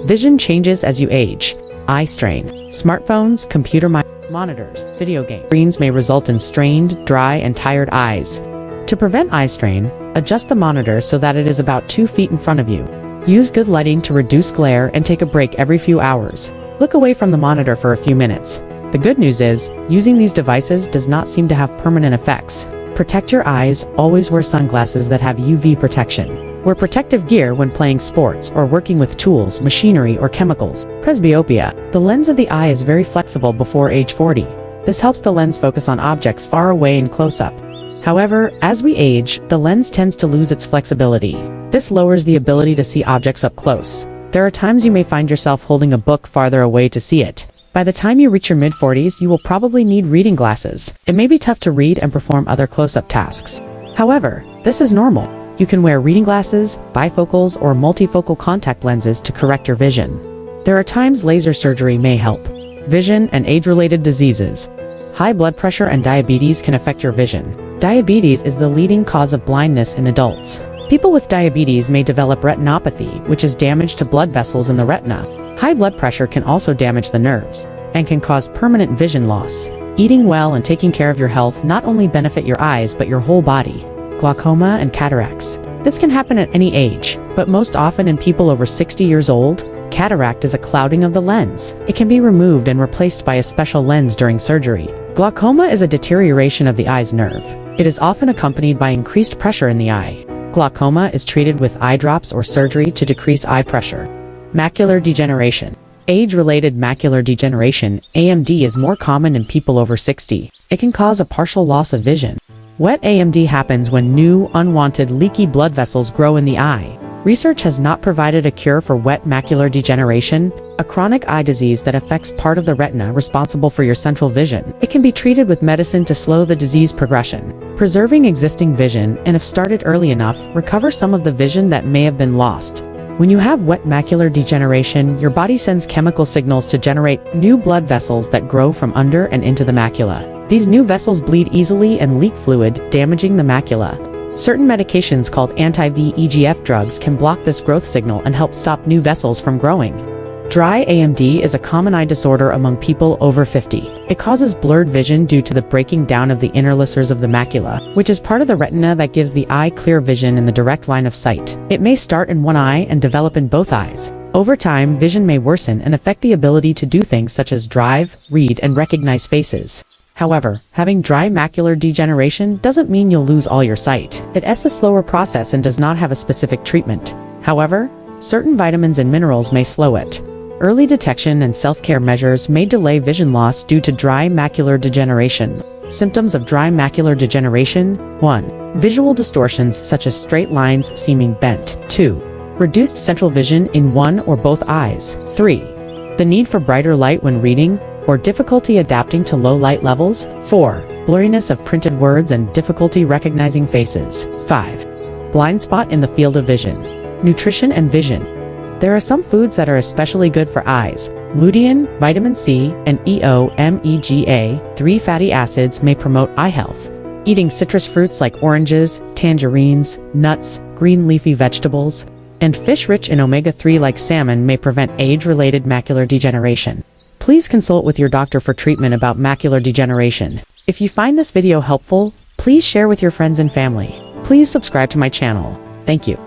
Vision changes as you age. Eye strain. Smartphones, computer monitors, video game screens may result in strained, dry, and tired eyes. To prevent eye strain, adjust the monitor so that it is about 2 feet in front of you. Use good lighting to reduce glare and take a break every few hours. Look away from the monitor for a few minutes. The good news is, using these devices does not seem to have permanent effects. Protect your eyes. Always wear sunglasses that have UV protection. Wear protective gear when playing sports or working with tools, machinery, or chemicals. Presbyopia. The lens of the eye is very flexible before age 40. This helps the lens focus on objects far away and close up. However, as we age, the lens tends to lose its flexibility. This lowers the ability to see objects up close. There are times you may find yourself holding a book farther away to see it. By the time you reach your mid-40s, you will probably need reading glasses. It may be tough to read and perform other close-up tasks. However, this is normal. You can wear reading glasses, bifocals, or multifocal contact lenses to correct your vision. There are times laser surgery may help. Vision and age-related diseases. High blood pressure and diabetes can affect your vision. Diabetes is the leading cause of blindness in adults. People with diabetes may develop retinopathy, which is damage to blood vessels in the retina. High blood pressure can also damage the nerves and can cause permanent vision loss. Eating well and taking care of your health not only benefit your eyes but your whole body. Glaucoma and cataracts. This can happen at any age, but most often in people over 60 years old. Cataract is a clouding of the lens. It can be removed and replaced by a special lens during surgery. Glaucoma is a deterioration of the eye's nerve. It is often accompanied by increased pressure in the eye. Glaucoma is treated with eye drops or surgery to decrease eye pressure. Macular degeneration. Age-related macular degeneration, AMD, is more common in people over 60. It can cause a partial loss of vision. Wet AMD happens when new, unwanted, leaky blood vessels grow in the eye. Research has not provided a cure for wet macular degeneration, a chronic eye disease that affects part of the retina responsible for your central vision. It can be treated with medicine to slow the disease progression. Preserving existing vision, and if started early enough, recover some of the vision that may have been lost. When you have wet macular degeneration, your body sends chemical signals to generate new blood vessels that grow from under and into the macula. These new vessels bleed easily and leak fluid, damaging the macula. Certain medications called anti-VEGF drugs can block this growth signal and help stop new vessels from growing. Dry AMD is a common eye disorder among people over 50. It causes blurred vision due to the breaking down of the inner licers of the macula, which is part of the retina that gives the eye clear vision in the direct line of sight. It may start in one eye and develop in both eyes. Over time, vision may worsen and affect the ability to do things such as drive, read, and recognize faces. However, having dry macular degeneration doesn't mean you'll lose all your sight. It's a slower process and does not have a specific treatment. However, certain vitamins and minerals may slow it. Early detection and self-care measures may delay vision loss due to dry macular degeneration. Symptoms of dry macular degeneration: 1. Visual distortions such as straight lines seeming bent. 2. Reduced central vision in one or both eyes. 3. The need for brighter light when reading, or difficulty adapting to low light levels. 4. Blurriness of printed words and difficulty recognizing faces. 5. Blind spot in the field of vision. Nutrition and vision. There are some foods that are especially good for eyes. Lutein, vitamin C, and omega 3 fatty acids may promote eye health. Eating citrus fruits like oranges, tangerines, nuts, green leafy vegetables, and fish rich in omega-3 like salmon may prevent age-related macular degeneration. Please consult with your doctor for treatment about macular degeneration. If you find this video helpful, please share with your friends and family. Please subscribe to my channel. Thank you.